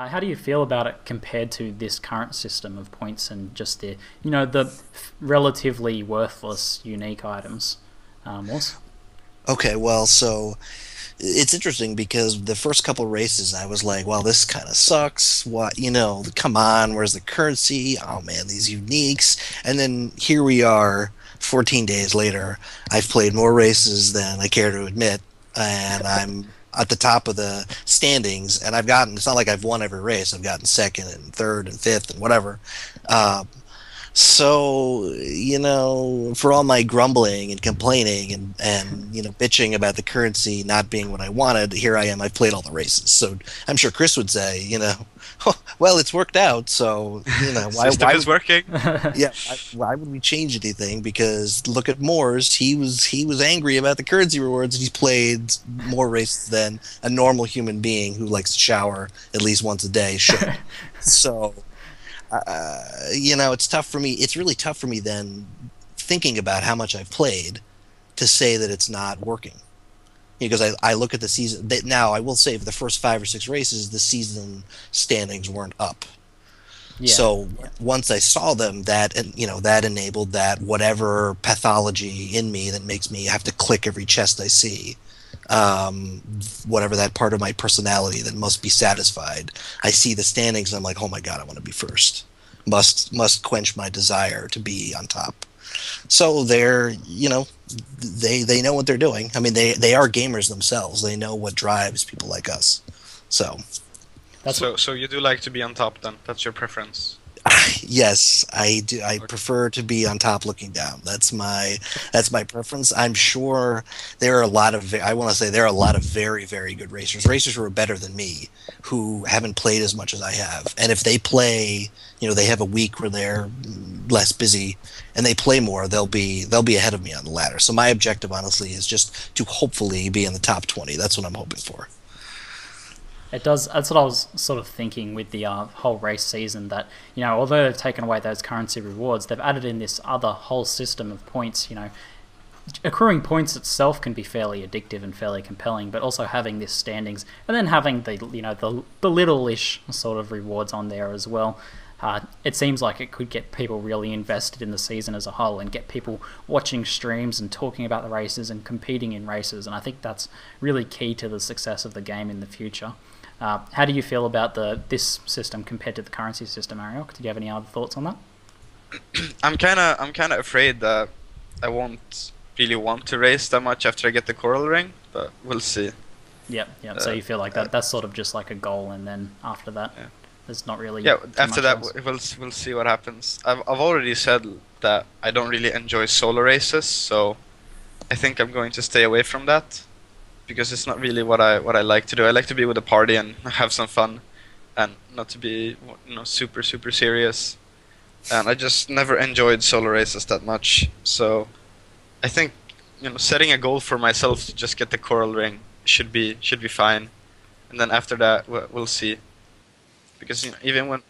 How do you feel about it compared to this current system of points and just the relatively worthless unique items? Morse? Okay, well, so it's interesting because the first couple races I was like, well, this kind of sucks. What, come on, where's the currency? Oh man, these uniques. And then here we are 14 days later. I've played more races than I care to admit, and I'm at the top of the standings, and it's not like I've won every race. I've gotten second and third and fifth and whatever. Um, so, for all my grumbling and complaining and bitching about the currency not being what I wanted, here I am. I've played all the races. So I'm sure Chris would say, well, it's worked out. So, System is working. yeah, why would we change anything? Because look at Morse. He was angry about the currency rewards, and he's played more races than a normal human being who likes to shower at least once a day should. So. It's tough for me. It's really tough for me then, thinking about how much I've played, to say that it's not working. Because I look at the season now. I will say for the first 5 or 6 races, the season standings weren't up. Yeah. So once I saw them, that enabled that whatever pathology in me that makes me have to click every chest I see. Whatever that part of my personality that must be satisfied. I see the standings and I'm like, oh my god, I want to be first. Must quench my desire to be on top. So they know what they're doing. I mean, they are gamers themselves. They know what drives people like us. So So you do like to be on top then? That's your preference? yes, I do. I prefer to be on top looking down. That's my preference. I'm sure there are a lot of very, very good racers who are better than me, who haven't played as much as I have. And if they play, they have a week where they're less busy and they play more, they'll be ahead of me on the ladder. So my objective, honestly, is just to hopefully be in the top 20. That's what I'm hoping for. It does. That's what I was sort of thinking with the whole race season. That although they've taken away those currency rewards, they've added in this other whole system of points. Accruing points itself can be fairly addictive and fairly compelling, but also having this standings and then having the little-ish sort of rewards on there as well. It seems like it could get people really invested in the season as a whole and get people watching streams and talking about the races and competing in races. And I think that's really key to the success of the game in the future. How do you feel about this system compared to the currency system, Arioc? Did you have any other thoughts on that? I'm kind of afraid that I won't really want to race that much after I get the coral ring, but we'll see. Yep. So you feel like that's sort of just like a goal, and then after that, yeah. there's not really. Yeah, too after much that else. we'll see what happens. I've already said that I don't really enjoy solo races, so I think I'm going to stay away from that. Because it's not really what I like to do. I like to be with a party and have some fun, and not to be super serious. And I just never enjoyed solo races that much. So I think setting a goal for myself to just get the coral ring should be fine, and then after that we'll see. Because even when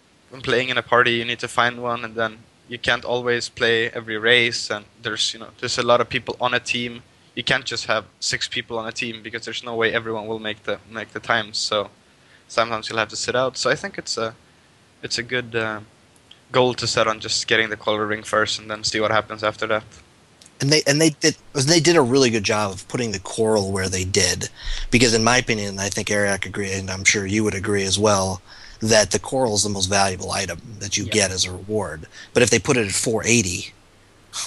playing in a party, you need to find one, and then you can't always play every race, and there's a lot of people on a team. You can't just have 6 people on a team because there's no way everyone will make the times. So sometimes you'll have to sit out. So I think it's a good goal to set on just getting the color ring first and then see what happens after that. And they did a really good job of putting the coral where they did, because in my opinion, I think Arioc agreed, and I'm sure you would agree as well, that the coral is the most valuable item that you get as a reward. But if they put it at 480.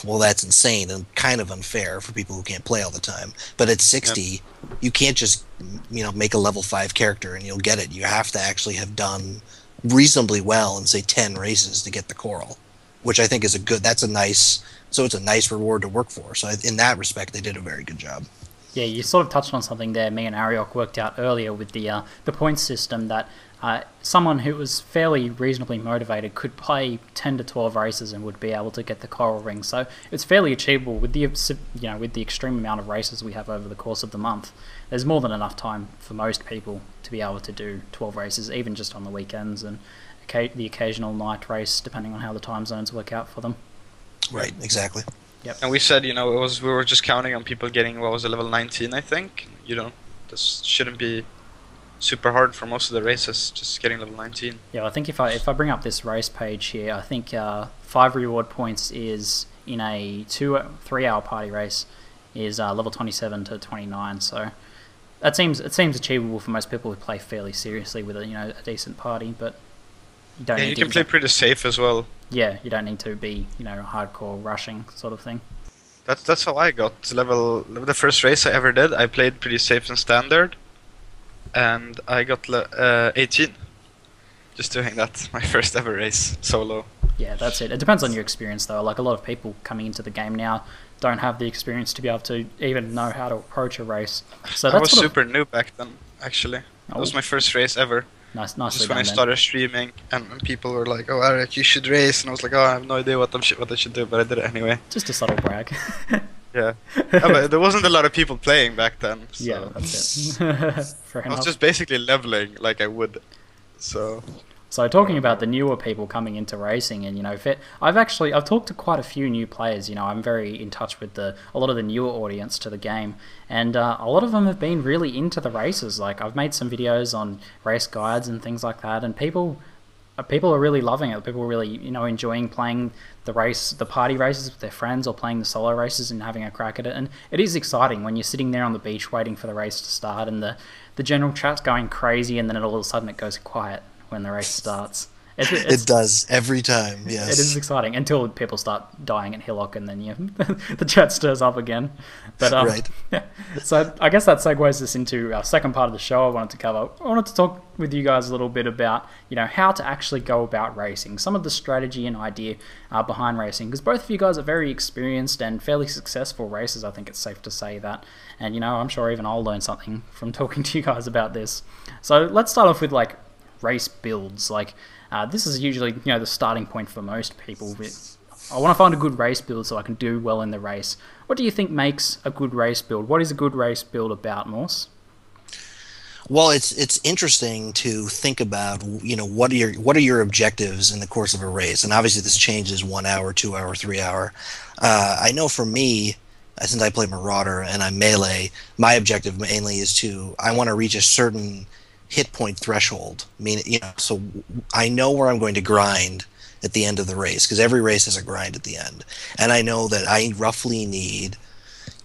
Well, that's insane and kind of unfair for people who can't play all the time. But at 60, you can't just make a level 5 character and you'll get it. You have to actually have done reasonably well in, say, 10 races to get the coral, which I think is it's a nice reward to work for. So in that respect, they did a very good job. Yeah, you sort of touched on something there. Me and Arioc worked out earlier with the point system that someone who was fairly reasonably motivated could play 10 to 12 races and would be able to get the coral ring. So it's fairly achievable with the with the extreme amount of races we have over the course of the month. There's more than enough time for most people to be able to do 12 races, even just on the weekends, and the occasional night race, depending on how the time zones work out for them. Right, exactly. Yep. And we said, we were just counting on people getting, what was it, level 19, I think. This shouldn't be super hard for most of the races, just getting level 19. Yeah, I think if I bring up this race page here, I think 5 reward points is in a 3 hour party race is level 27 to 29. So it seems achievable for most people who play fairly seriously with a decent party, but you don't. Yeah, need you to can play pretty safe as well. Yeah, you don't need to be hardcore rushing sort of thing. That's how I got to level. The first race I ever did, I played pretty safe in standard, and I got 18. Just doing that, my first ever race solo. Yeah, that's it. It depends on your experience though. Like a lot of people coming into the game now don't have the experience to be able to even know how to approach a race. So I that's was super new back then, actually. That was my first race ever. Nicely Just when done I started streaming, and people were like, "Oh, Arioc, you should race," and I was like, "Oh, I have no idea what I should do," but I did it anyway. Just a subtle brag. Yeah, but there wasn't a lot of people playing back then. So. Yeah, that's it. Fair I was enough. just basically leveling like I would. So talking about the newer people coming into racing, and I've talked to quite a few new players. I'm very in touch with a lot of the newer audience to the game, and a lot of them have been really into the races. Like I've made some videos on race guides and things like that, and people are really loving it. People are really enjoying playing the party races with their friends, or playing the solo races and having a crack at it. And it is exciting when you're sitting there on the beach waiting for the race to start, and the general chat's going crazy, and then all of a sudden it goes quiet when the race starts. It does every time. Yes, it is exciting until people start dying at Hillock, and then the chat stirs up again. But right. Yeah. So I guess that segues us into our second part of the show. I wanted to cover. I wanted to talk with you guys a little bit about how to actually go about racing, some of the strategy and idea behind racing, because both of you guys are very experienced and fairly successful racers. I think it's safe to say that, and I'm sure even I'll learn something from talking to you guys about this. So let's start off with race builds. This is usually the starting point for most people. I want to find a good race build so I can do well in the race. What do you think makes a good race build? What is a good race build about, Morse? Well, it's interesting to think about what are your objectives in the course of a race, and obviously this changes 1 hour, 2 hour, 3 hour. I know for me, since I play Marauder and I'm melee, my objective mainly is I want to reach a certain hit point threshold. So I know where I'm going to grind at the end of the race, because every race has a grind at the end, and I know that I roughly need,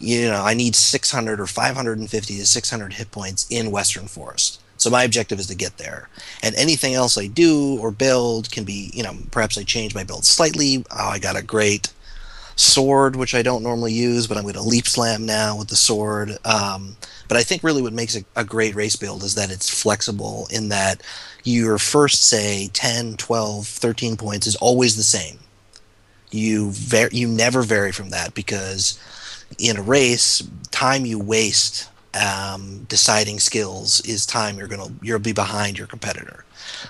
I need 600 or 550 to 600 hit points in Western Forest. So my objective is to get there, and anything else I do or build can be, perhaps I change my build slightly. Oh, I got a great sword, which I don't normally use, but I'm going to leap slam now with the sword. But I think really what makes a great race build is that it's flexible, in that your first, say, 10, 12, 13 points is always the same. You never vary from that, because in a race, time you waste deciding skills is time you'll be behind your competitor.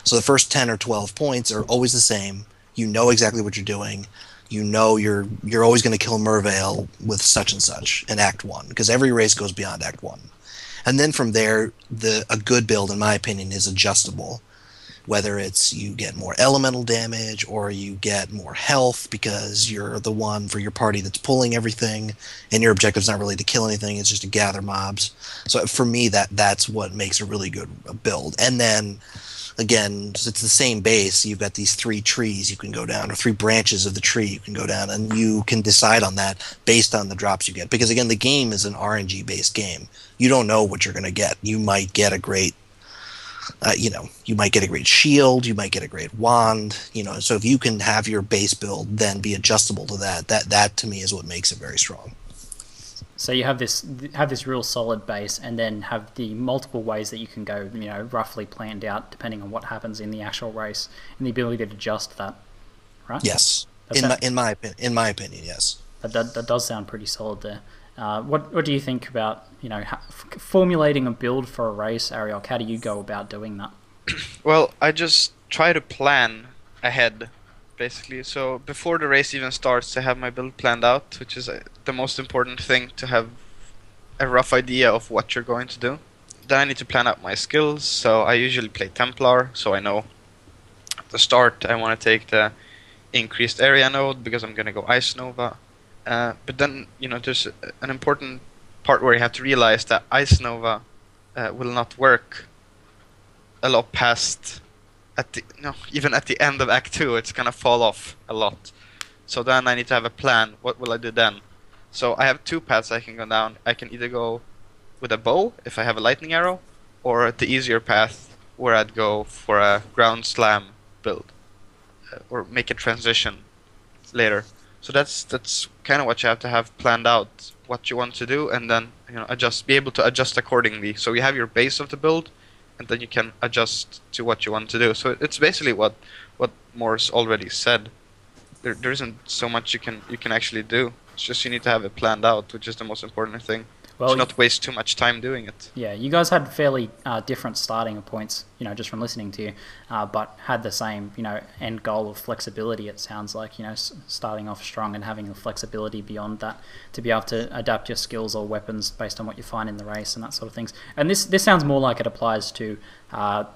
So the first 10 or 12 points are always the same. You know exactly what you're doing. You're always going to kill Mervale with such and such in Act 1, because every race goes beyond Act 1. And then from there, a good build, in my opinion, is adjustable. Whether it's you get more elemental damage, or you get more health because you're the one for your party that's pulling everything, and your objective's not really to kill anything, it's just to gather mobs. So for me, that's what makes a really good build. And then again, it's the same base. You've got these 3 trees you can go down, or 3 branches of the tree you can go down, and you can decide on that based on the drops you get. Because again, the game is an RNG-based game. You don't know what you're going to get. You might get a great, you might get a great shield. You might get a great wand. So if you can have your base build then be adjustable to that to me is what makes it very strong. So you have this real solid base, and then have the multiple ways that you can go, roughly planned out depending on what happens in the actual race, and the ability to adjust that, right? Yes, in my opinion, yes. That does sound pretty solid there. What do you think about formulating a build for a race, Arioc? How do you go about doing that? Well, I just try to plan ahead, basically. So before the race even starts, I have my build planned out, which is the most important thing, to have a rough idea of what you're going to do. Then I need to plan out my skills, so I usually play Templar, so I know at the start I want to take the increased area node because I'm going to go Ice Nova. But then, there's an important part where you have to realize that Ice Nova will not work a lot past even at the end of Act 2, it's gonna fall off a lot. So then I need to have a plan. What will I do then? So I have two paths I can go down. I can either go with a bow if I have a lightning arrow, or the easier path where I'd go for a ground slam build, or make a transition later. So that's kind of what you have to have planned out, what you want to do, and then be able to adjust accordingly. So you have your base of the build, and then you can adjust to what you want to do. So it's basically what Morse already said. There isn't so much you can actually do. It's just you need to have it planned out, which is the most important thing. Well, to not waste too much time doing it. Yeah, you guys had fairly different starting points, just from listening to you, but had the same, end goal of flexibility. It sounds like, starting off strong and having the flexibility beyond that to be able to adapt your skills or weapons based on what you find in the race and that sort of things. And this sounds more like it applies to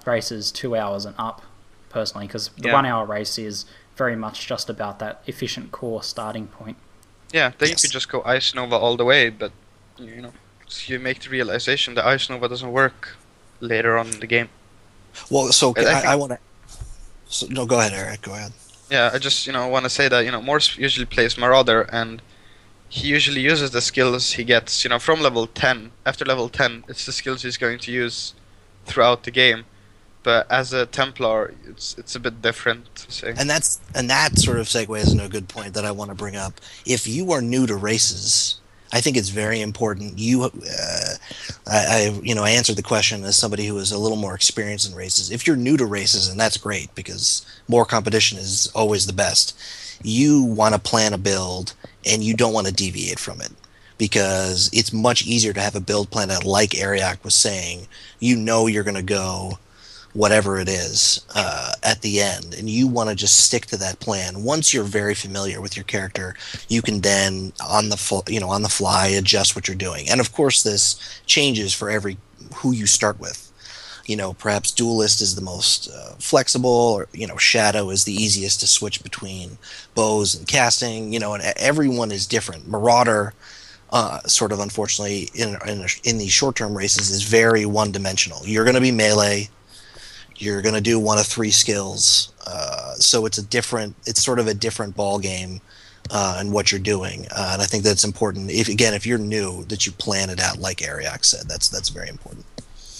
races 2 hours and up, personally, because the 1 hour race is very much just about that efficient core starting point. Yeah, then you could just go Ice Nova all the way, but you make the realization that Ice Nova doesn't work later on in the game. Well, so I want to... So, no, go ahead, Eric. Go ahead. Yeah, I just want to say that Morse usually plays Marauder, and he usually uses the skills he gets from level 10. After level 10, it's the skills he's going to use throughout the game. But as a Templar, it's a bit different to say. And that sort of segues into a good point that I want to bring up. If you are new to races, I think it's very important. I answered the question as somebody who is a little more experienced in races. If you're new to races, and that's great because more competition is always the best, you want to plan a build and you don't want to deviate from it, because it's much easier to have a build plan that, like Arioc was saying, you're going to go whatever it is at the end, and you want to just stick to that plan. Once you're very familiar with your character, you can then on the fly adjust what you're doing. And of course this changes for who you start with. Perhaps Duelist is the most flexible, or Shadow is the easiest to switch between bows and casting, and everyone is different. Marauder sort of unfortunately in these short-term races is very one-dimensional. You're going to be melee. You're going to do one of 3 skills, so it's sort of a different ball game in what you're doing, and I think that's important. If you're new, that you plan it out, like Arioc said. That's very important.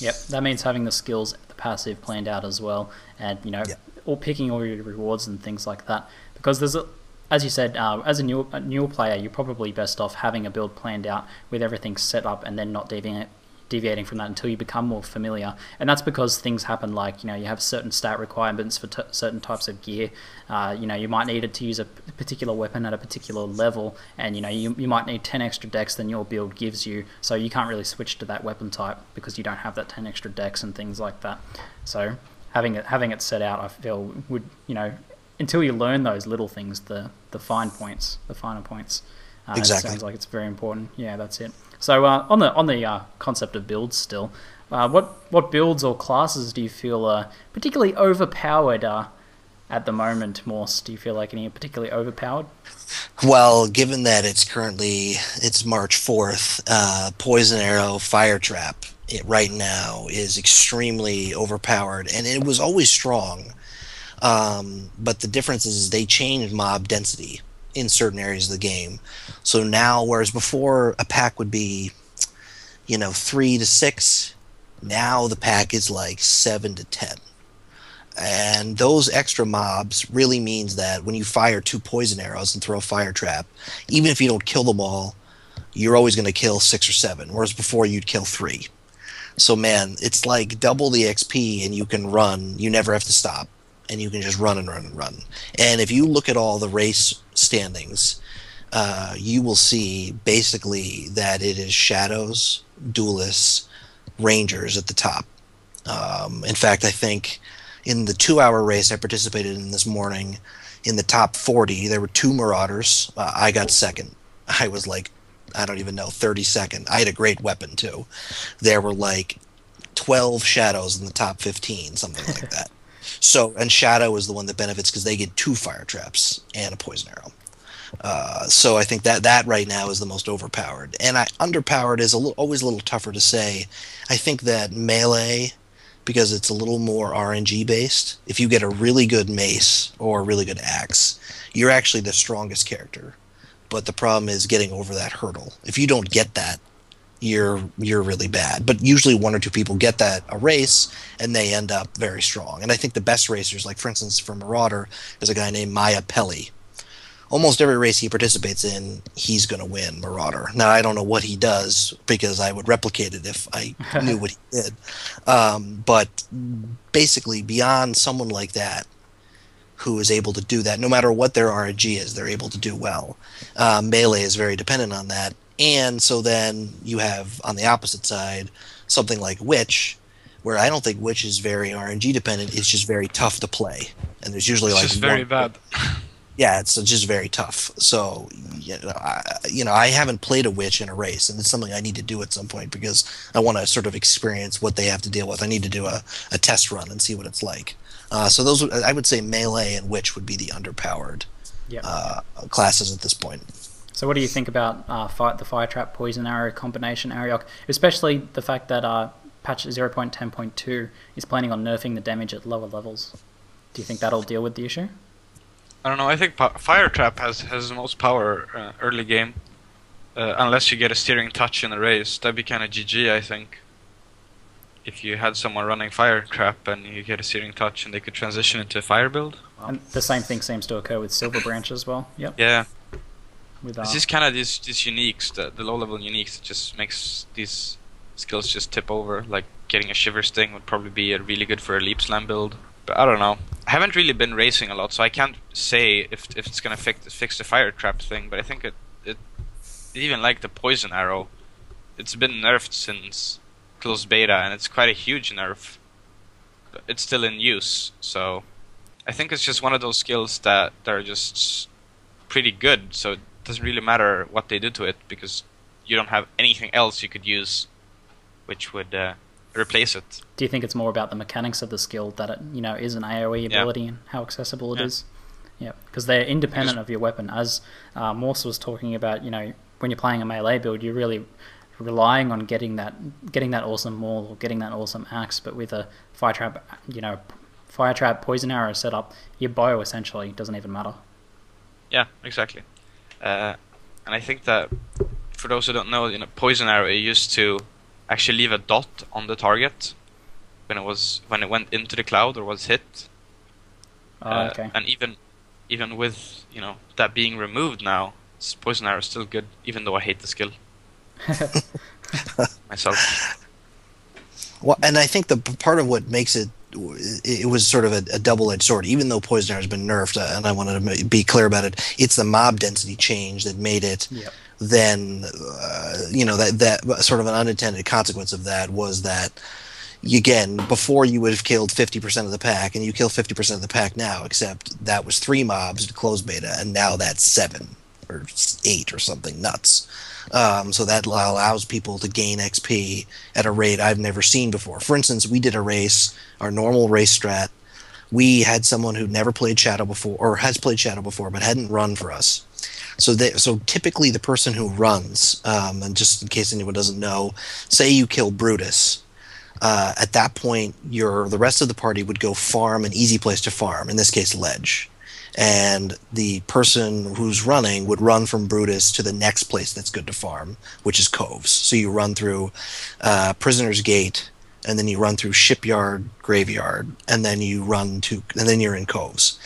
Yep, that means having the skills, the passive planned out as well, and or picking all your rewards and things like that. Because as you said, as a newer player, you're probably best off having a build planned out with everything set up and then not deviating from that until you become more familiar. And that's because things happen, like you have certain stat requirements for certain types of gear. You might need it to use a particular weapon at a particular level, and you might need 10 extra dex than your build gives you, so you can't really switch to that weapon type because you don't have that 10 extra dex and things like that. So having it set out, I feel, would until you learn those little things, the finer points. Exactly. It sounds like it's very important. Yeah, that's it. So on the concept of builds still, what builds or classes do you feel are particularly overpowered at the moment, Morse? Do you feel like any are particularly overpowered? Well, given that it's March 4th, Poison Arrow Fire Trap right now is extremely overpowered, and it was always strong. But the difference is they changed mob density in certain areas of the game. So now, whereas before a pack would be 3 to 6, now the pack is like 7 to 10. And those extra mobs really means that when you fire 2 poison arrows and throw a fire trap, even if you don't kill them all, you're always going to kill 6 or 7, whereas before you'd kill 3. So man, it's like double the XP, and you can run. You never have to stop, and you can just run and run and run. And if you look at all the race standings, you will see basically that it is Shadows, Duelists, Rangers at the top. In fact, I think in the 2-hour race I participated in this morning, in the top 40, there were 2 Marauders. I got second. I was like, I don't even know, 32nd. I had a great weapon too. There were like 12 Shadows in the top 15, something like that. So, and Shadow is the one that benefits because they get 2 fire traps and a poison arrow. So I think that right now is the most overpowered. And underpowered is always a little tougher to say. I think that melee because it's a little more RNG based. If you get a really good mace or a really good axe, you're actually the strongest character. But the problem is getting over that hurdle. If you don't get that, you're really bad. But usually one or two people get that a race, and they end up very strong. And I think the best racers, like for instance for Marauder, is a guy named Maya Pelli. Almost every race he participates in, he's going to win Marauder. Now, I don't know what he does, because I would replicate it if I knew what he did. But basically, beyond someone like that, who is able to do that, no matter what their RNG is, they're able to do well. Melee is very dependent on that. And so then you have, on the opposite side, something like Witch, where I don't think Witch is very RNG dependent. It's just very tough to play. And there's usually It's like just very bad. Yeah, it's just very tough. So, I haven't played a Witch in a race, and it's something I need to do at some point, because I want to sort of experience what they have to deal with. I need to do a test run and see what it's like. So those, I would say Melee and Witch would be the underpowered classes at this point. So what do you think about the Fire Trap Poison Arrow combination, Arioc? Especially the fact that patch 0.10.2 is planning on nerfing the damage at lower levels. Do you think that'll deal with the issue? I don't know. I think Fire Trap has the most power early game, unless you get a steering touch in a race. That'd be kind of GG, I think. If you had someone running Fire Trap and you get a steering touch and they could transition into a fire build. Wow. And the same thing seems to occur with Silver Branch as well. Yep. Yeah. With, it's just kind of these uniques, the low-level uniques, that just makes these skills just tip over. Like getting a Shiver Sting would probably be really good for a Leap Slam build. But I don't know. I haven't really been racing a lot, so I can't say if it's gonna fix the Fire Trap thing. But I think it even like the Poison Arrow, it's been nerfed since closed beta, and it's quite a huge nerf. But it's still in use, so I think it's just one of those skills that are just pretty good. So it doesn't really matter what they do to it, because you don't have anything else you could use which would replace it. Do you think it's more about the mechanics of the skill, that it is an AoE ability and how accessible it is? Yeah, because they're independent of your weapon. As Morse was talking about, when you're playing a melee build, you're really relying on getting that awesome maul or getting that awesome axe. But with a Fire Trap Poison Arrow setup, your bow essentially doesn't even matter. Yeah, exactly. And I think that for those who don't know, Poison Arrow, it used to actually leave a dot on the target when it went into the cloud or was hit. Okay. And even with that being removed now, Poison Arrow is still good, even though I hate the skill myself. Well, and I think the part of what makes it was sort of a double-edged sword. Even though Poison Arrow has been nerfed, and I wanted to be clear about it, it's the mob density change that made it. Yep. Then that sort of an unintended consequence of that was that, again, before you would have killed 50% of the pack, and you kill 50% of the pack now, except that was 3 mobs to close beta, and now that's 7 or 8 or something nuts. So that allows people to gain XP at a rate I've never seen before. For instance, we did a race, our normal race strat. We had someone who'd never played Shadow before, or has played Shadow before, but hadn't run for us. So typically the person who runs, and just in case anyone doesn't know, say you kill Brutus, at that point the rest of the party would go farm an easy place to farm, in this case Ledge. And the person who's running would run from Brutus to the next place that's good to farm, which is Coves. So you run through Prisoner's Gate, and then you run through Shipyard, Graveyard, and then you're in Coves.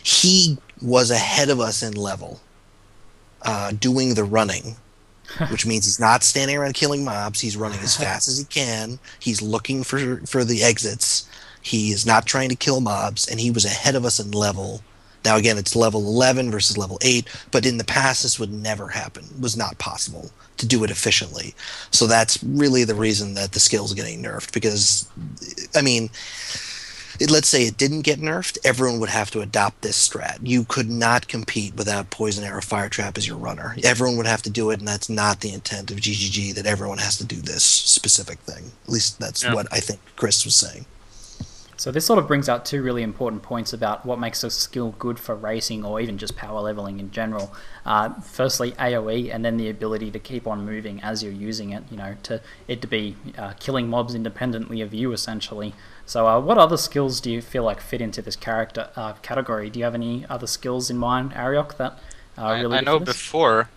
He was ahead of us in level, doing the running, which means he's not standing around killing mobs. He's running as fast as he can. He's looking for the exits. He is not trying to kill mobs, and he was ahead of us in level. Now, again, it's level 11 versus level 8, but in the past this would never happen. It was not possible to do it efficiently. So that's really the reason that the skill's getting nerfed, because, I mean, let's say it didn't get nerfed, everyone would have to adopt this strat. You could not compete without Poison Arrow Fire Trap as your runner. Everyone would have to do it, and that's not the intent of GGG, that everyone has to do this specific thing. At least that's what I think Chris was saying. So this sort of brings out two really important points about what makes a skill good for racing or even just power leveling in general. Firstly, AoE, and then the ability to keep on moving as you're using it, to be killing mobs independently of you, essentially. So what other skills do you feel like fit into this character category? Do you have any other skills in mind, Arioc, that really I know before,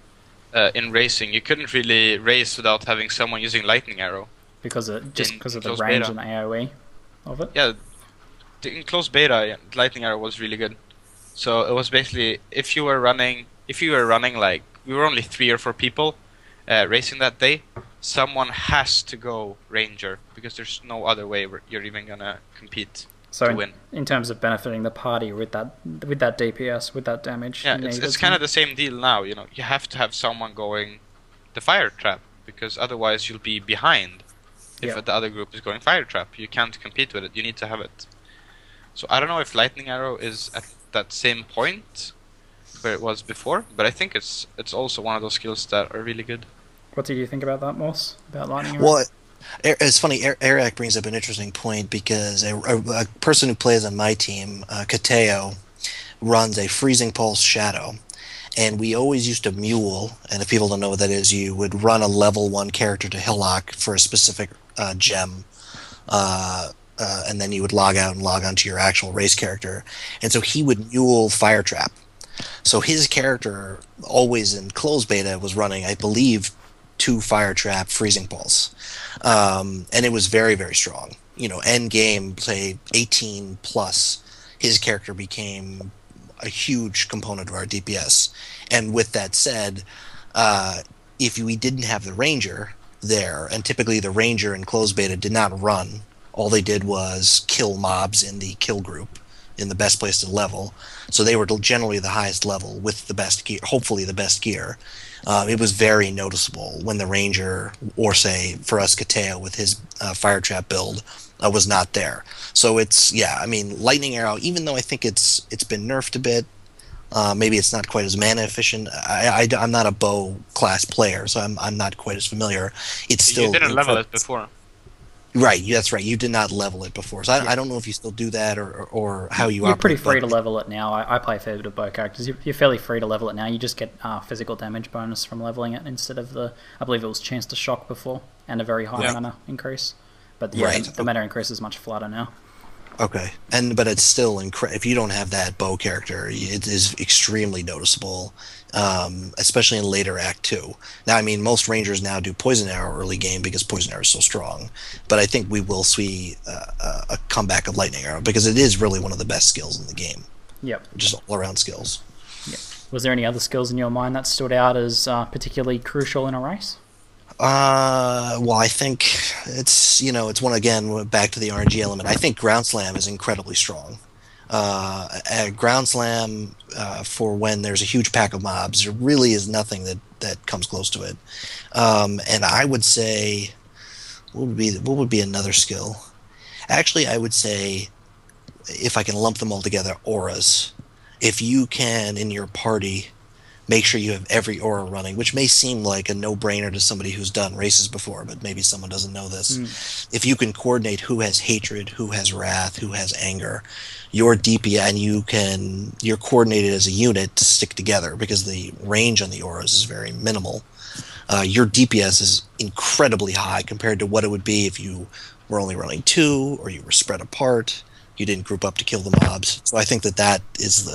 in racing, you couldn't really race without having someone using Lightning Arrow. Because of the range and AoE of it? Yeah. In closed beta, Lightning Arrow was really good. So it was basically if you were running like we were only 3 or 4 people racing that day, someone has to go Ranger because there's no other way you're even gonna compete to win. In terms of benefiting the party with that DPS, with that damage. Yeah, it's kind of the same deal now. You have to have someone going the fire trap because otherwise you'll be behind. If the other group is going fire trap, you can't compete with it. You need to have it. So I don't know if Lightning Arrow is at that same point where it was before, but I think it's also one of those skills that are really good. What do you think about that, Morse? About Lightning Arrow? Well, it's funny, Arioc brings up an interesting point because a person who plays on my team, Pt2, runs a Freezing Pulse Shadow. And we always used to mule, and if people don't know what that is, you would run a level 1 character to Hillock for a specific gem. And then you would log out and log on to your actual race character. And so he would mule Fire Trap. So his character, always in closed beta, was running, I believe, 2 Fire Trap Freezing Pulse. And it was very, very strong. End game, say, 18 plus, his character became a huge component of our DPS. And with that said, if we didn't have the Ranger there, and typically the Ranger in closed beta did not run, all they did was kill mobs in the kill group in the best place to level. So they were generally the highest level with the best gear, hopefully the best gear. It was very noticeable when the Ranger, or say for us Kateo with his Fire Trap build, was not there. So Lightning Arrow, even though I think it's been nerfed a bit, maybe it's not quite as mana efficient. I'm not a bow class player, so I'm not quite as familiar. It's still you didn't level it before. Right, that's right. You did not level it before, so I don't know if you still do that or how you. You're pretty free to level it now. I play a fair bit of bow characters. You're fairly free to level it now. You just get physical damage bonus from leveling it instead of I believe it was chance to shock before and a very high mana increase. But the mana increase is much flatter now. Okay, but it's still if you don't have that bow character, it is extremely noticeable, especially in later Act 2. Now, I mean, most Rangers now do Poison Arrow early game because Poison Arrow is so strong, but I think we will see a comeback of Lightning Arrow because it is really one of the best skills in the game. Yep. Just all-around skills. Yep. Was there any other skills in your mind that stood out as particularly crucial in a race? Well, I think it's one, again, back to the RNG element. I think Ground Slam is incredibly strong. Ground Slam, for when there's a huge pack of mobs, there really is nothing that comes close to it. And I would say, what would be another skill? Actually, I would say, if I can lump them all together, auras. If you can, in your party, make sure you have every aura running, which may seem like a no-brainer to somebody who's done races before, but maybe someone doesn't know this. If you can coordinate who has hatred, who has wrath, who has anger, your DPS, and you're coordinated as a unit to stick together because the range on the auras is very minimal. Your DPS is incredibly high compared to what it would be if you were only running 2 or you were spread apart. You didn't group up to kill the mobs. So I think that is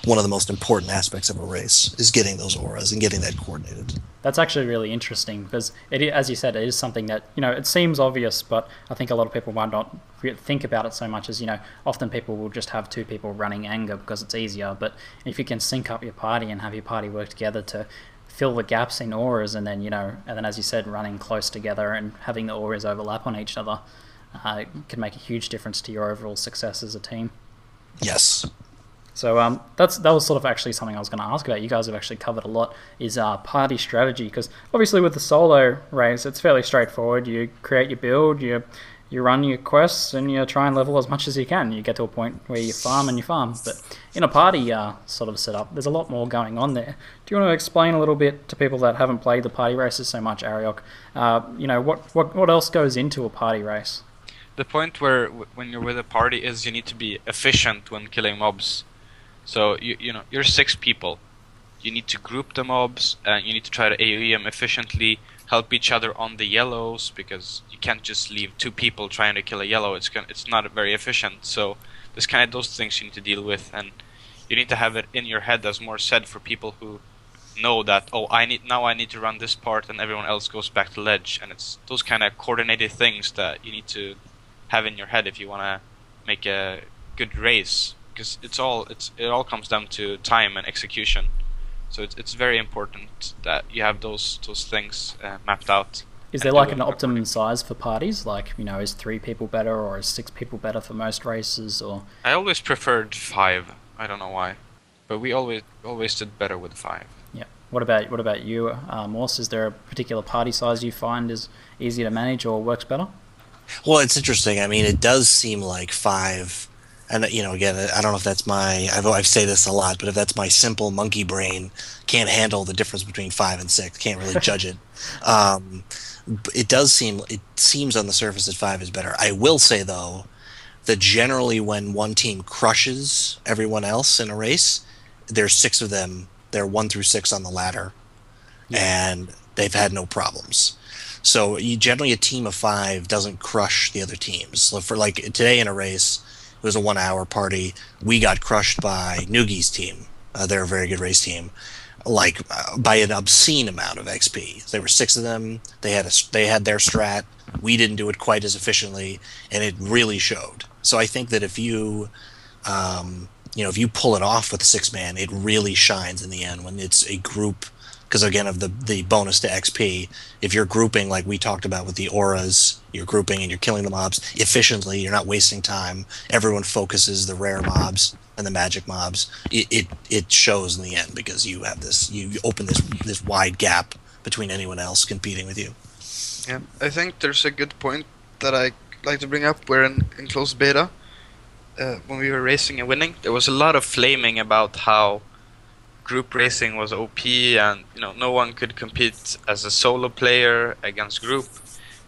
one of the most important aspects of a race, is getting those auras and getting that coordinated. That's actually really interesting because, as you said, it is something that, it seems obvious, but I think a lot of people might not think about it so much as, often people will just have 2 people running anger because it's easier. But if you can sync up your party and have your party work together to fill the gaps in auras and then, as you said, running close together and having the auras overlap on each other, it can make a huge difference to your overall success as a team. Yes. So that was sort of actually something I was going to ask about. You guys have actually covered a lot, is party strategy, because obviously with the solo race, it's fairly straightforward. You create your build, you run your quests, and you try and level as much as you can. You get to a point where you farm and you farm. But in a party sort of setup, there's a lot more going on there. Do you want to explain a little bit to people that haven't played the party races so much, Arioc? What else goes into a party race? the point where when you're with a party is you need to be efficient when killing mobs. So you're 6 people. You need to group the mobs, and you need to try to AoE them efficiently. Help each other on the yellows, because you can't just leave 2 people trying to kill a yellow. It's not very efficient. So there's kind of those things you need to deal with, and you need to have it in your head, as Morse said, for people who know that, oh, I need to run this part, and everyone else goes back to ledge. And it's those kind of coordinated things that you need to have in your head if you want to make a good race, because it all comes down to time and execution. So it's very important that you have those things mapped out. Is there like an optimum size for parties? Like, is 3 people better, or is 6 people better for most races? Or I always preferred 5. I don't know why, but we always did better with 5. Yeah. What about you, Morse? Is there a particular party size you find is easier to manage or works better? Well, it's interesting. I mean, it does seem like 5, and again, I don't know if that's I've say this a lot, but if that's my simple monkey brain, can't handle the difference between 5 and 6, can't really judge it. It seems on the surface that 5 is better. I will say though that generally when one team crushes everyone else in a race, there's 6 of them. They're 1 through 6 on the ladder, and they've had no problems. So generally a team of 5 doesn't crush the other teams. So for like today in a race, it was a 1-hour party. We got crushed by Nugi's team. They're a very good race team, by an obscene amount of XP. There were 6 of them. They had their strat. We didn't do it quite as efficiently, and it really showed. So I think that if you pull it off with a 6-man, it really shines in the end when it's a group. Because again, of the bonus to XP, if you're grouping like we talked about with the auras, you're grouping and you're killing the mobs efficiently, you're not wasting time, everyone focuses the rare mobs and the magic mobs, it shows in the end, because you open this wide gap between anyone else competing with you. Yeah, I think there's a good point that I like to bring up, where in closed beta, when we were racing and winning, there was a lot of flaming about how group racing was OP, and no one could compete as a solo player against group,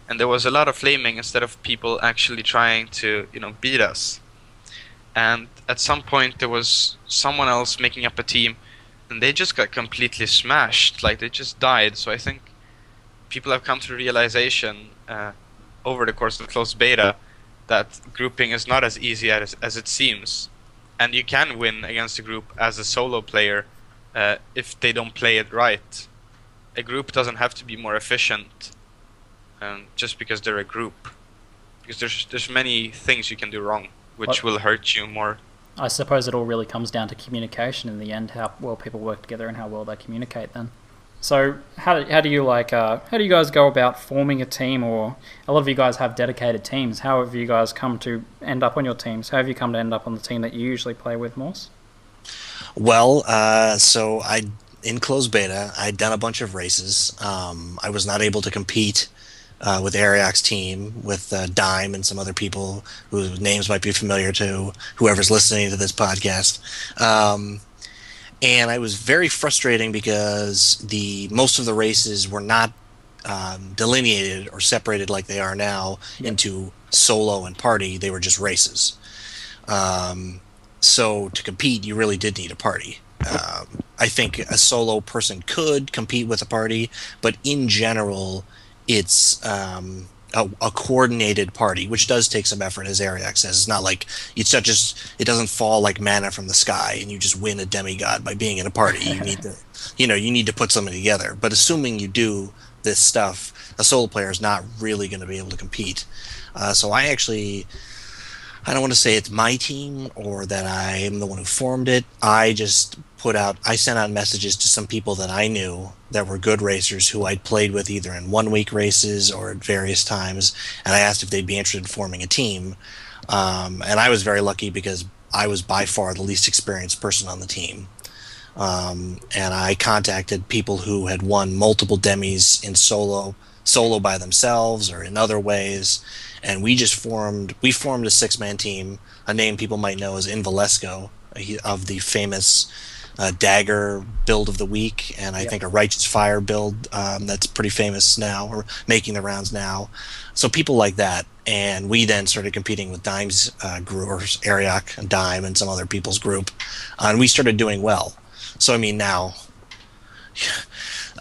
and there was a lot of flaming instead of people actually trying to beat us. And at some point there was someone else making up a team, and they just got completely smashed, like they just died. So I think people have come to the realization over the course of closed beta that grouping is not as easy as it seems, and you can win against a group as a solo player if they don't play it right. A group doesn't have to be more efficient just because they're a group, because there's many things you can do wrong which will hurt you more. I suppose it all really comes down to communication in the end, how well people work together and how well they communicate then. So how do you guys go about forming a team? Or a lot of you guys have dedicated teams. How have you guys come to end up on your teams? How have you come to end up on the team that you usually play with, Morse? Well, so in closed beta, I'd done a bunch of races. I was not able to compete with Arioc's team, with Dime and some other people whose names might be familiar to whoever's listening to this podcast. And I was very frustrating because most of the races were not delineated or separated like they are now into solo and party. They were just races. So to compete, you really did need a party. I think a solo person could compete with a party, but in general, it's a coordinated party, which does take some effort, as Arioc says. It's not like it doesn't fall like manna from the sky, and you just win a demigod by being in a party. You need to, you need to put something together. But assuming you do this stuff, a solo player is not really going to be able to compete. So I don't want to say it's my team or that I am the one who formed it. I sent out messages to some people that I knew that were good racers who I'd played with either in 1-week races or at various times, and I asked if they'd be interested in forming a team. And I was very lucky because I was by far the least experienced person on the team. And I contacted people who had won multiple demis in solo by themselves or in other ways, and we formed a 6-man team, a name people might know as Invalesco, of the famous Dagger build of the week, and I think a Righteous Fire build that's pretty famous now, or making the rounds now. So people like that, and we then started competing with Dime's group, or Arioc and Dime and some other people's group, and we started doing well. So I mean now,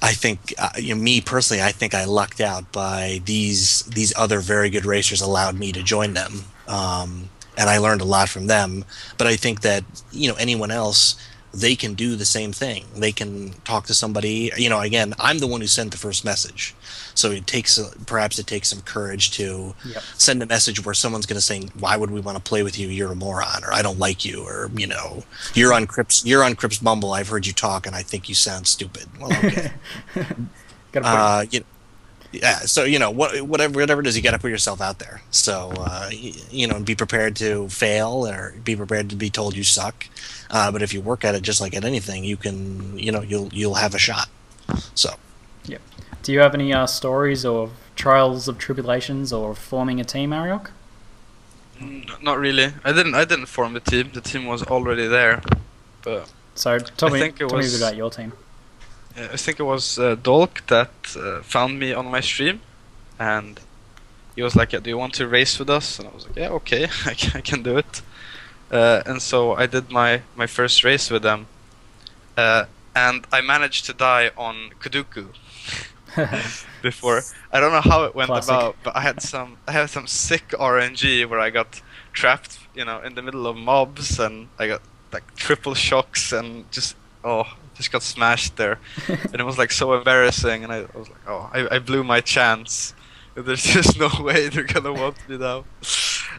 I think me personally, I think I lucked out by these other very good racers allowed me to join them, and I learned a lot from them. But I think that anyone else, they can do the same thing. They can talk to somebody. Again, I'm the one who sent the first message, so perhaps it takes some courage to send a message where someone's going to say, "Why would we want to play with you? You're a moron," or "I don't like you," or "You're on Crips Mumble. I've heard you talk, and I think you sound stupid." Well, okay. Yeah, so whatever it is, you got to put yourself out there. So and be prepared to fail, or be prepared to be told you suck. But if you work at it just like at anything, you can you'll have a shot. So. Yep. Do you have any stories or trials of tribulations or forming a team, Arioc? Not really. I didn't form the team. The team was already there. But so tell me a bit about your team. I think it was Dolk that found me on my stream, and he was like, "Do you want to race with us?" And I was like, "Yeah, okay, I can do it." And so I did my first race with them, and I managed to die on Kuduku before. I don't know how it went about, but I had some sick RNG where I got trapped, in the middle of mobs, and I got like triple shocks and just got smashed there. And it was like so embarrassing, and I was like, I blew my chance. There's just no way they're gonna want me now.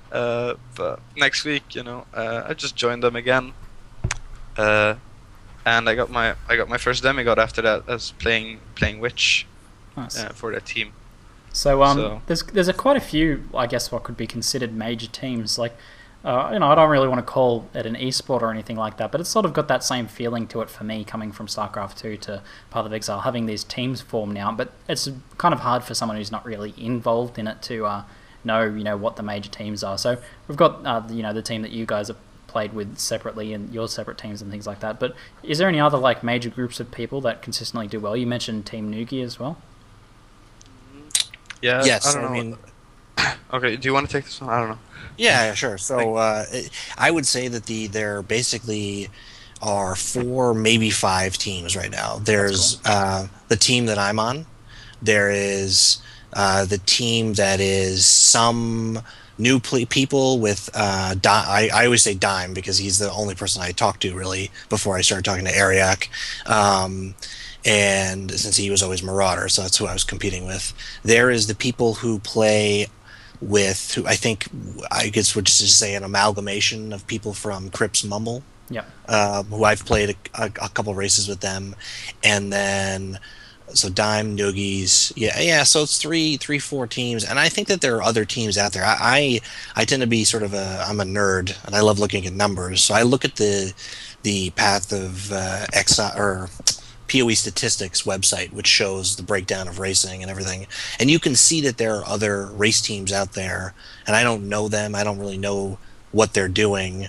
But next week, I just joined them again, and I got my first demigod after that as playing Witch. Nice. For the team. So there's quite a few, I guess, what could be considered major teams. Like, I don't really want to call it an esport or anything like that, but it's sort of got that same feeling to it for me, coming from StarCraft 2 to Path of Exile, having these teams form now. But it's kind of hard for someone who's not really involved in it to know what the major teams are. So we've got the team that you guys have played with separately and your separate teams and things like that. But is there any other like major groups of people that consistently do well? You mentioned Team Noogie as well. Yeah. Yes. I mean. Okay. Do you want to take this one? I don't know. Yeah, sure. So I would say that there basically are 4, maybe 5 teams right now. There's the team that I'm on. There is the team that is some new people with I always say Dime because he's the only person I talked to really before I started talking to Arioc. And since he was always Marauder, so that's who I was competing with. There is the people who play with, who I think I guess would just say an amalgamation of people from Crips Mumble, who I've played a couple races with them, and then so Dime, Noogies, so it's 4 teams, and I think that there are other teams out there. I tend to be sort of I'm a nerd, and I love looking at numbers, so I look at the Path of Exile or PoE statistics website, which shows the breakdown of racing and everything, and you can see that there are other race teams out there, and I don't know them. I don't really know what they're doing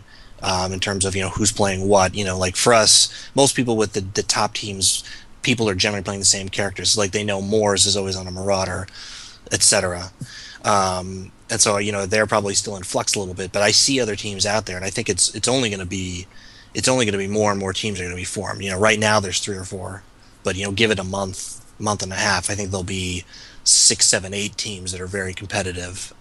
in terms of who's playing what. Like for us, most people with the top teams, people are generally playing the same characters. Like they know Morse is always on a Marauder, etc. And so they're probably still in flux a little bit. But I see other teams out there, and I think it's only going to be more and more teams are going to be formed. Right now there's 3 or 4, but give it a month and a half, I think there'll be 6, 7, 8 teams that are very competitive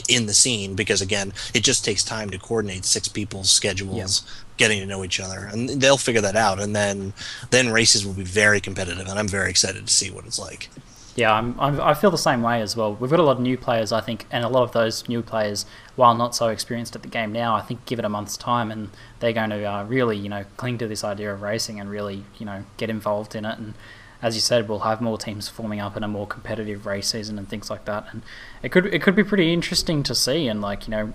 in the scene, because again, it just takes time to coordinate 6 people's schedules, getting to know each other, and they'll figure that out, and then races will be very competitive, and I'm very excited to see what it's like. Yeah, I feel the same way as well. We've got a lot of new players, I think, and a lot of those new players, while not so experienced at the game now, I think give it a month's time and they're going to really, cling to this idea of racing and really, get involved in it. And as you said, we'll have more teams forming up in a more competitive race season and things like that. And it could be pretty interesting to see. And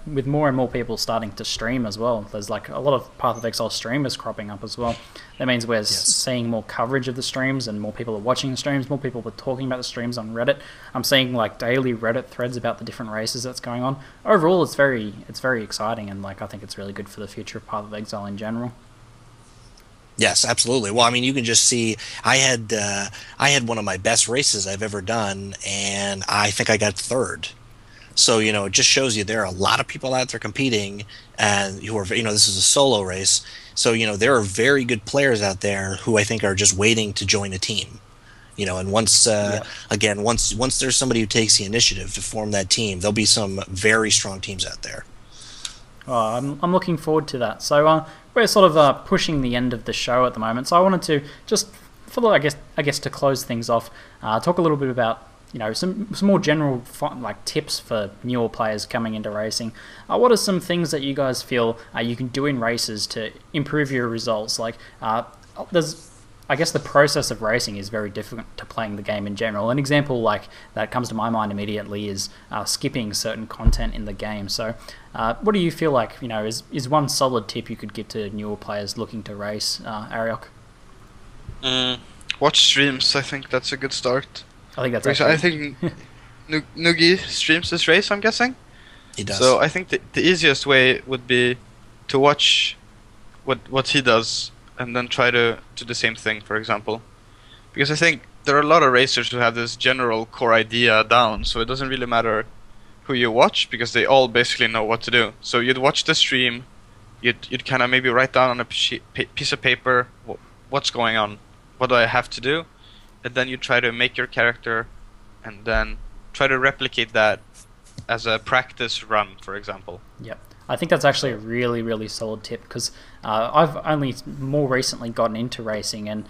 with more and more people starting to stream as well, there's like a lot of Path of Exile streamers cropping up as well. That means we're seeing more coverage of the streams, and more people are watching the streams. More people are talking about the streams on Reddit. I'm seeing daily Reddit threads about the different races that's going on. Overall, it's very exciting, and I think it's really good for the future of Path of Exile in general. Yes, absolutely. Well, I mean, you can just see I had one of my best races I've ever done, and I think I got third. So, it just shows you there are a lot of people out there competing and who are, this is a solo race. So, there are very good players out there who I think are just waiting to join a team. And once, Yep. again, once there's somebody who takes the initiative to form that team, there'll be some very strong teams out there. Oh, I'm looking forward to that. So we're sort of pushing the end of the show at the moment. So I wanted to just, for the, I guess to close things off, talk a little bit about some more general like tips for newer players coming into racing. What are some things that you guys feel you can do in races to improve your results? Like there's I guess the process of racing is very different to playing the game in general. An example like that comes to my mind immediately is skipping certain content in the game. So, what do you feel like? Is one solid tip you could give to newer players looking to race, Arioc? Watch streams. I think that's a good start. I think that's I actually... think Noogie streams this race, I'm guessing. He does. So I think the easiest way would be to watch what he does and then try to do the same thing, for example. Because I think there are a lot of racers who have this general core idea down, so it doesn't really matter who you watch because they all basically know what to do. So you'd watch the stream, you'd kind of maybe write down on a piece of paper what's going on, what do I have to do, and then you try to make your character and then try to replicate that as a practice run, for example. Yep. I think that's actually a really, really solid tip because I've only more recently gotten into racing, and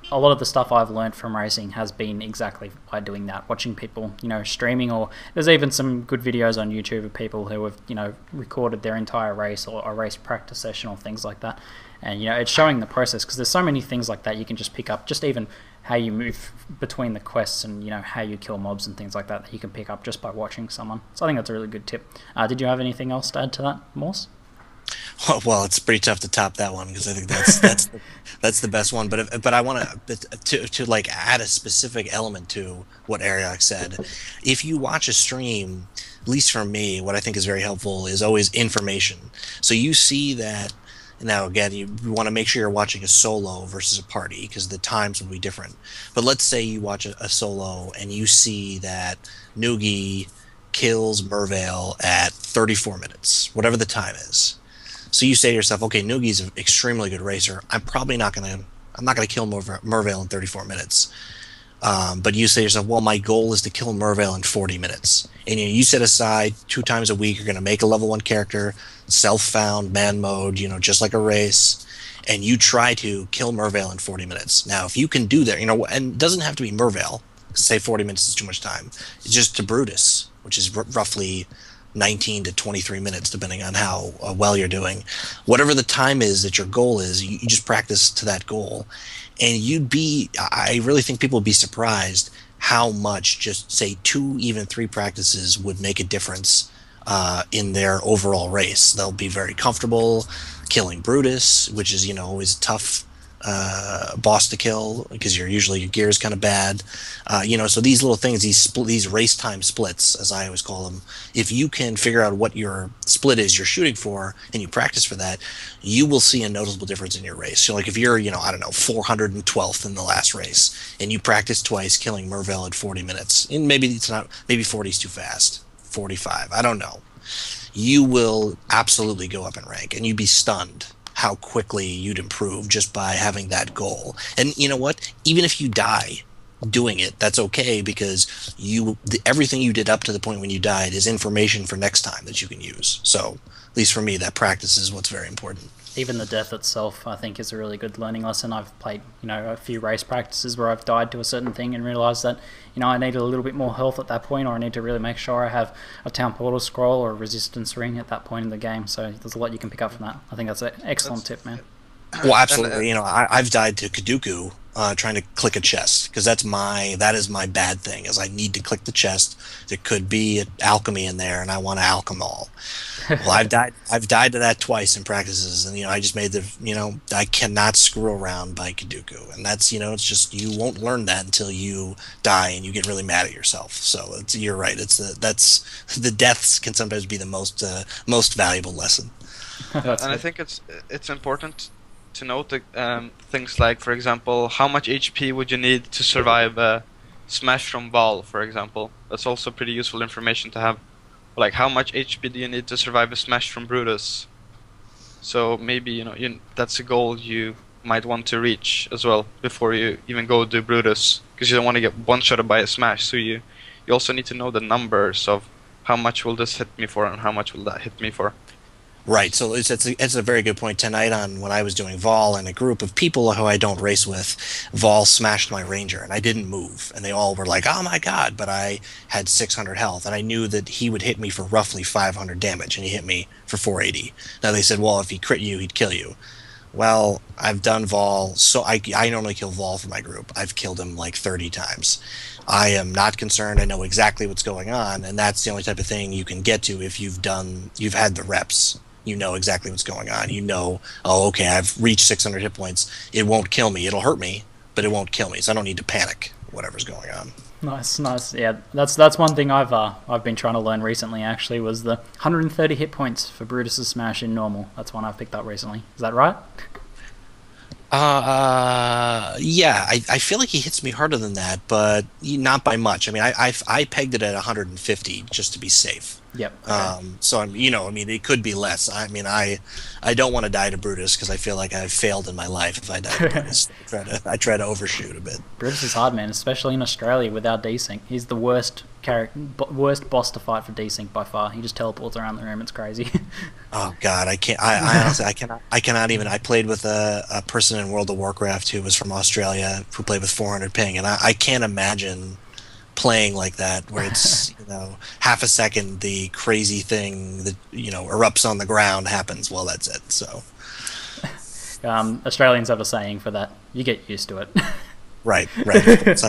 a lot of the stuff I've learned from racing has been exactly by doing that, watching people, streaming, or there's even some good videos on YouTube of people who have, recorded their entire race or a race practice session or things like that. And, it's showing the process because there's so many things like that you can just pick up, just even how you move between the quests and, how you kill mobs and things like that that you can pick up just by watching someone. So I think that's a really good tip. Did you have anything else to add to that, Morse? Well, it's pretty tough to top that one because I think that's the best one. But I want to like add a specific element to what Arioc said. If you watch a stream, at least for me, what I think is very helpful is always information. So you see that. Now, again, you want to make sure you're watching a solo versus a party because the times will be different. But let's say you watch a solo and you see that Noogie kills Mervale at 34 minutes, whatever the time is. So you say to yourself, okay, Noogie's an extremely good racer. I'm not gonna kill Mervale in 34 minutes. But you say to yourself, well, my goal is to kill Mervale in 40 minutes. And you set aside 2 times a week, you're going to make a level 1 character, self-found, man mode, just like a race, and you try to kill Mervale in 40 minutes. Now, if you can do that, and it doesn't have to be Mervale, say 40 minutes is too much time. It's just to Brutus, which is roughly 19 to 23 minutes, depending on how well you're doing. Whatever the time is that your goal is, you just practice to that goal. And I really think people would be surprised how much just, say, 2, even 3 practices would make a difference in their overall race. They'll be very comfortable killing Brutus, which is, is a tough boss to kill because your gear is kind of bad. So these little things, these race time splits, as I always call them, if you can figure out what your split is you're shooting for and you practice for that, you will see a noticeable difference in your race. So like if you're, I don't know, 412th in the last race and you practice twice killing Mervale at 40 minutes, and maybe 40 is too fast, 45, I don't know, you will absolutely go up in rank and you'd be stunned how quickly you'd improve just by having that goal. And you know what? Even if you die doing it, that's okay because everything you did up to the point when you died is information for next time that you can use. So, at least for me, that practice is what's very important. Even the death itself, I think, is a really good learning lesson. I've played, a few race practices where I've died to a certain thing and realised that, I needed a little bit more health at that point, or I need to really make sure I have a town portal scroll or a resistance ring at that point in the game. So there's a lot you can pick up from that. I think that's an excellent tip, man. Well, absolutely. I've died to Kaduku trying to click a chest because that is my bad thing. Is I need to click the chest. There could be alchemy in there, and I want to alchem all. Well, I've died to that twice in practices, and I just made I cannot screw around by Kaduku, and that's it's just you won't learn that until you die and you get really mad at yourself. So you're right. That's the deaths can sometimes be the most valuable lesson. And I think it's important to note things like, for example, how much HP would you need to survive a smash from Val, for example. That's also pretty useful information to have. Like, how much HP do you need to survive a smash from Brutus? So maybe, you know, that's a goal you might want to reach as well before you even go do Brutus, because you don't want to get one-shotted by a smash. So you also need to know the numbers of how much will this hit me for and how much will that hit me for. Right, so it's a very good point. Tonight on when I was doing Vol and a group of people who I don't race with, Vol smashed my Ranger and I didn't move, and they all were like, "Oh my god!" But I had 600 health, and I knew that he would hit me for roughly 500 damage, and he hit me for 480. Now they said, "Well, if he crit you, he'd kill you." Well, I've done Vol, so I normally kill Vol for my group. I've killed him like 30 times. I am not concerned. I know exactly what's going on, and that's the only type of thing you can get to if you've had the reps. You know exactly what's going on. You know, oh, okay, I've reached 600 hit points. It won't kill me. It'll hurt me, but it won't kill me. So I don't need to panic whatever's going on. Nice. Yeah, that's one thing I've been trying to learn recently. Actually, was the 130 hit points for Brutus's smash in normal. That's one I've picked up recently. Is that right? Yeah, I feel like he hits me harder than that, but not by much. I mean, I pegged it at 150 just to be safe. Yep. Okay. So I'm, I mean, it could be less. I mean, I don't want to die to Brutus because I feel like I've failed in my life if I die to Brutus. I try to overshoot a bit. Brutus is hard, man, especially in Australia without desync. He's the worst boss to fight for desync by far. He just teleports around the room. It's crazy. Oh God, I can't. I honestly, I cannot even. I played with a person in World of Warcraft who was from Australia who played with 400 ping, and I can't imagine playing like that where it's half a second the crazy thing that erupts on the ground happens. Well, that's it. So Australians have a saying for that. You get used to it. Right. That's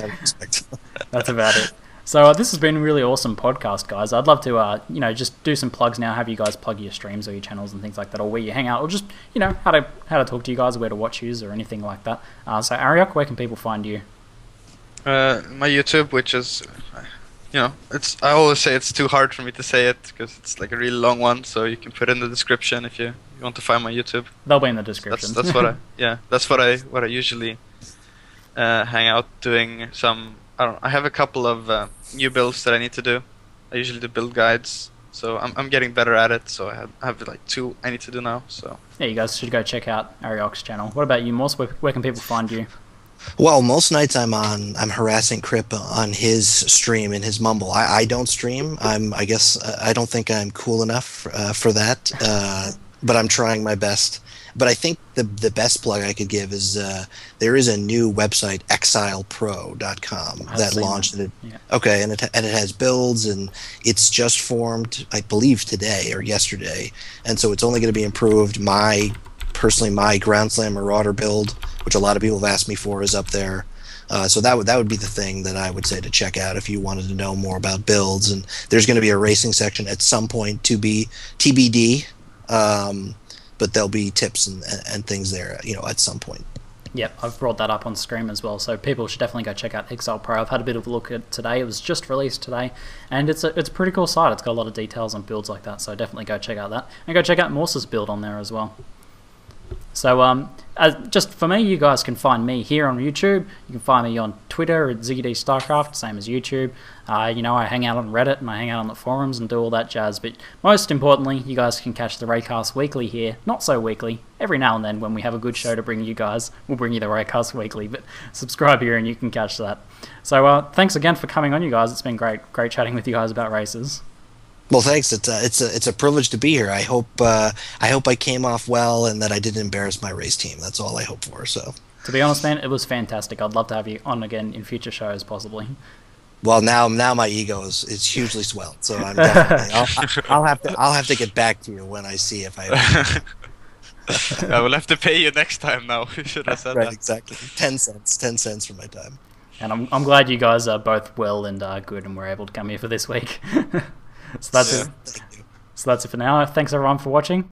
about it. So this has been a really awesome podcast, guys. I'd love to, just do some plugs now. Have you guys plug your streams or your channels and things like that, or where you hang out, or just, how to talk to you guys, where to watch you, or anything like that. So Arioc, where can people find you? My YouTube, which is, I always say it's too hard for me to say it because it's like a really long one. So you can put it in the description if you want to find my YouTube. They'll be in the description. That's what I usually hang out doing. I have a couple of new builds that I need to do. I usually do build guides, so I'm getting better at it. So I have like 2 I need to do now. So yeah, you guys should go check out Arioc's channel. What about you, Morse? Where can people find you? Well, most nights I'm harassing Crip on his stream in his mumble. I don't stream. I guess I don't think I'm cool enough for that. But I'm trying my best. But I think the best plug I could give is there is a new website, exilepro.com, that launched. Yeah. Okay, and it has builds, and it's just formed, I believe, today or yesterday, and so it's only going to be improved. Personally, my Ground Slam Marauder build, which a lot of people have asked me for, is up there. So that would be the thing that I would say to check out if you wanted to know more about builds. And there's going to be a racing section at some point to be TBD. But there'll be tips and things there, at some point. Yep, I've brought that up on stream as well, so people should definitely go check out Exile Pro. I've had a bit of a look at it today. It was just released today, and it's a pretty cool site. It's got a lot of details on builds like that, so definitely go check out that. And go check out Morse's build on there as well. So just for me, you guys can find me here on YouTube. You can find me on Twitter at ZiggyD Starcraft, same as YouTube. I hang out on Reddit and I hang out on the forums and do all that jazz. But most importantly, you guys can catch the Wraeclast weekly here. Not so weekly. Every now and then when we have a good show to bring you guys, we'll bring you the Wraeclast weekly. But subscribe here and you can catch that. So thanks again for coming on, you guys. It's been great chatting with you guys about races. Well, thanks. It's a privilege to be here. I hope I came off well and that I didn't embarrass my race team. That's all I hope for. So, to be honest, man, it was fantastic. I'd love to have you on again in future shows, possibly. Well, now my ego is hugely swelled. So I'm definitely I'll have to get back to you when I see if I. I will have to pay you next time. Now, should I say right, that? Exactly. 10 cents for my time. And I'm glad you guys are both well and good, and were able to come here for this week. So that's it. Thank you. So that's it for now. Thanks everyone for watching.